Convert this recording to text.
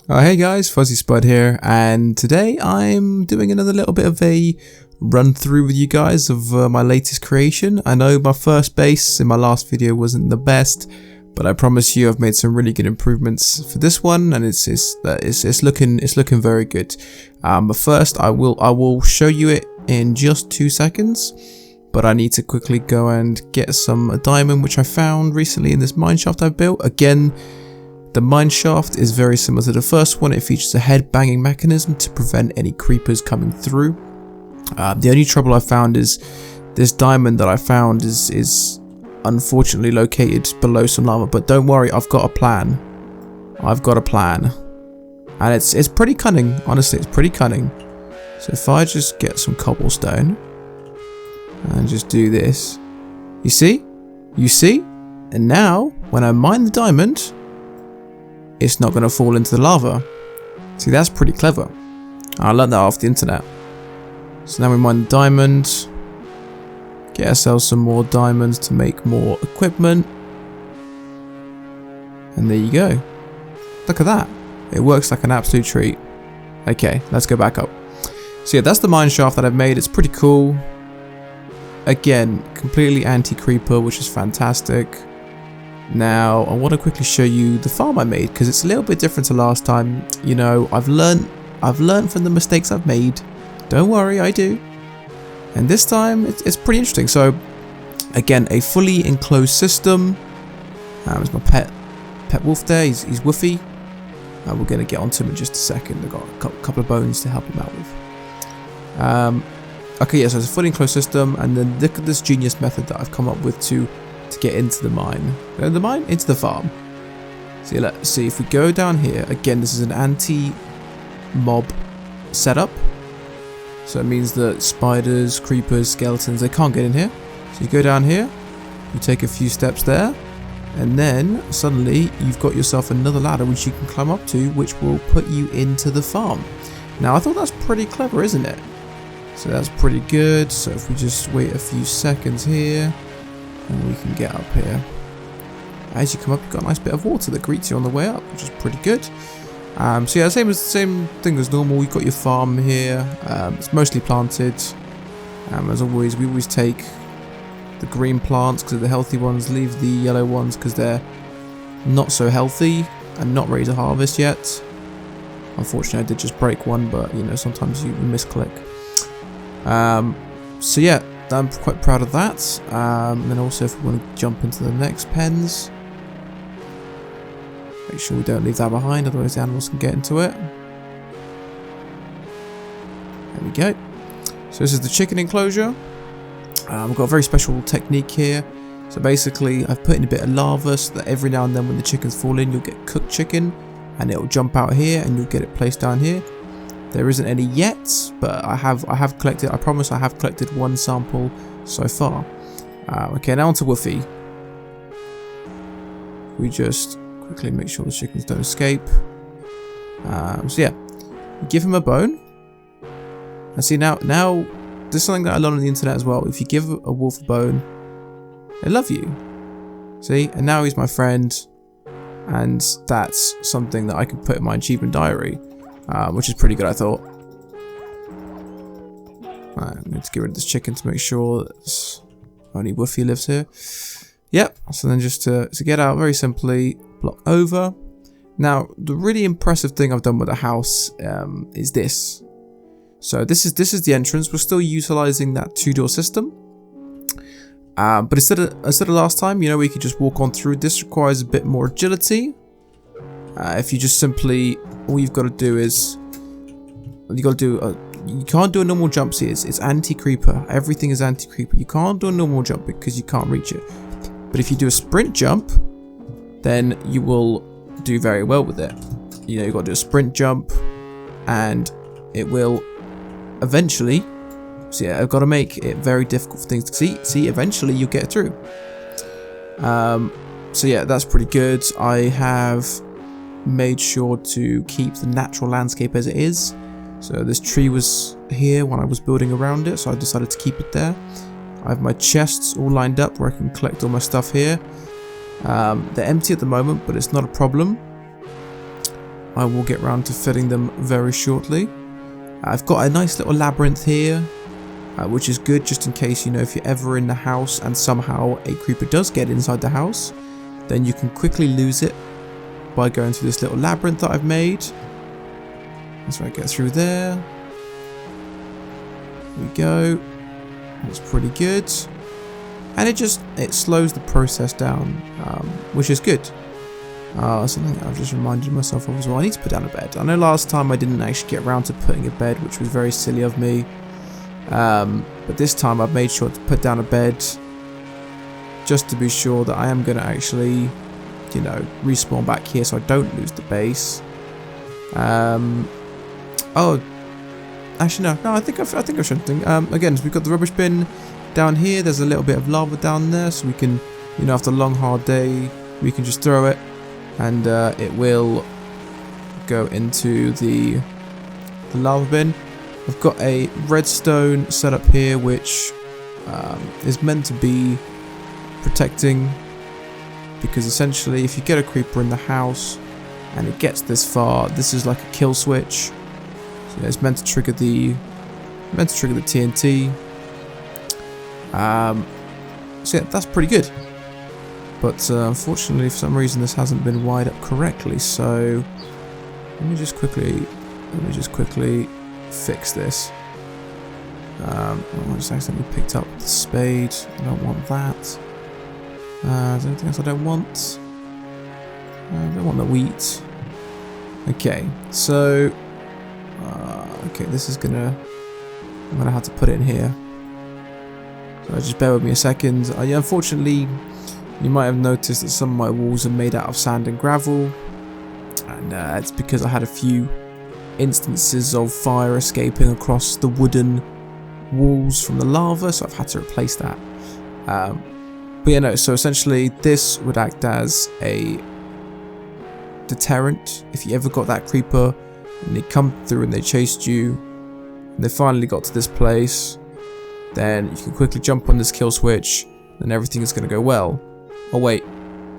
Hey guys, Fuzzy Spud here, and today I'm doing another little bit of a run through with you guys of my latest creation. I know my first base in my last video wasn't the best, but I promise you I've made some really good improvements for this one, and it's looking very good. But first I will show you it in just 2 seconds. But I need to quickly go and get a diamond which I found recently in this mineshaft I built. Again, the mineshaft is very similar to the first one. It features a head banging mechanism to prevent any creepers coming through. The only trouble I found is this diamond that I found is unfortunately located below some lava. But don't worry, I've got a plan. And it's pretty cunning. Honestly, it's pretty cunning. So if I just get some cobblestone and just do this, you see? And now when I mine the diamond, it's not going to fall into the lava. See, that's pretty clever. I learned that off the internet. So now we mine the diamond, get ourselves some more diamonds to make more equipment, and there you go. Look at that. It works like an absolute treat. Okay, let's go back up. So yeah, that's the mine shaft that I've made. It's pretty cool. Again, completely anti-creeper, which is fantastic. Now, I want to quickly show you the farm I made, because it's a little bit different to last time. You know, I've learned from the mistakes I've made. Don't worry, I do. And this time, it's pretty interesting. So, again, a fully enclosed system. There's my pet wolf there. He's woofy. We're going to get onto him in just a second. I've got a couple of bones to help him out with. Okay, yeah, so it's a fully enclosed system, and then look at this genius method that I've come up with to get into the mine. Into the farm. So let's see, if we go down here, again, this is an anti-mob setup. So it means that spiders, creepers, skeletons, they can't get in here. So you go down here, you take a few steps there, and then suddenly you've got yourself another ladder which you can climb up to, which will put you into the farm. Now, I thought that's pretty clever, isn't it? So that's pretty good. So if we just wait a few seconds here, and we can get up here. As you come up, you've got a nice bit of water that greets you on the way up, which is pretty good. So yeah, same thing as normal. You've got your farm here. It's mostly planted. As always, we always take the green plants because they're the healthy ones. Leave the yellow ones because they're not so healthy and not ready to harvest yet. Unfortunately, I did just break one, but you know, sometimes you misclick. So yeah, I'm quite proud of that. And then also, if we want to jump into the next pens, make sure we don't leave that behind, otherwise the animals can get into it. There we go. So this is the chicken enclosure. We've got a very special technique here. So basically, I've put in a bit of lava so that every now and then when the chickens fall in, you'll get cooked chicken, and it'll jump out here, and you'll get it placed down here. There isn't any yet, but I have collected. I promise I have collected one sample so far. Okay, now onto Woofy. We just quickly make sure the chickens don't escape. So yeah, you give him a bone. And see now there's something that I learned on the internet as well. If you give a wolf a bone, they love you. See, and now he's my friend, and that's something that I can put in my achievement diary. Which is pretty good, I thought. I'm going to get rid of this chicken to make sure that only Woofy lives here. Yep, so then just to get out, very simply, block over. Now, the really impressive thing I've done with the house is this. So this is the entrance. We're still utilizing that 2-door system. But instead of last time, you know, we could just walk on through. This requires a bit more agility. If you just simply, all you've got to do is, you can't do a normal jump. See, it's anti-creeper. Everything is anti-creeper. You can't do a normal jump because you can't reach it. But if you do a sprint jump, then you will do very well with it. You know, you've got to do a sprint jump, and it will eventually. So yeah, I've got to make it very difficult for things to see. See, eventually you get through. So yeah, that's pretty good. I have made sure to keep the natural landscape as it is. So this tree was here when I was building around it, so I decided to keep it there. I have my chests all lined up where I can collect all my stuff here. They're empty at the moment, but it's not a problem. I will get round to filling them very shortly. I've got a nice little labyrinth here, which is good just in case, you know, if you're ever in the house and somehow a creeper does get inside the house, then you can quickly lose it by going through this little labyrinth that I've made. That's where I get through there. There we go. That's pretty good. And it slows the process down, which is good. Something I've just reminded myself of as well. I need to put down a bed. I know last time I didn't actually get around to putting a bed, which was very silly of me. But this time I've made sure to put down a bed just to be sure that I am going to actually, you know, respawn back here so I don't lose the base. Oh, actually no, I think I shouldn't. Again, so we've got the rubbish bin down here. There's a little bit of lava down there, so we can, you know, after a long hard day, we can just throw it, and it will go into the lava bin. I've got a redstone set up here, which is meant to be protecting, because essentially if you get a creeper in the house and it gets this far, this is like a kill switch. So yeah, it's meant to trigger the TNT. So yeah, that's pretty good. But unfortunately, for some reason, this hasn't been wired up correctly. So let me just quickly fix this. I just accidentally picked up the spade. I don't want that. Is there anything else I don't want? I don't want the wheat. Okay, so okay, this is I'm gonna have to put it in here. So just bear with me a second. Unfortunately, you might have noticed that some of my walls are made out of sand and gravel, and it's because I had a few instances of fire escaping across the wooden walls from the lava, so I've had to replace that. But yeah, no, so essentially this would act as a deterrent. If you ever got that creeper and they come through and they chased you and they finally got to this place, then you can quickly jump on this kill switch and everything is going to go well. Oh wait,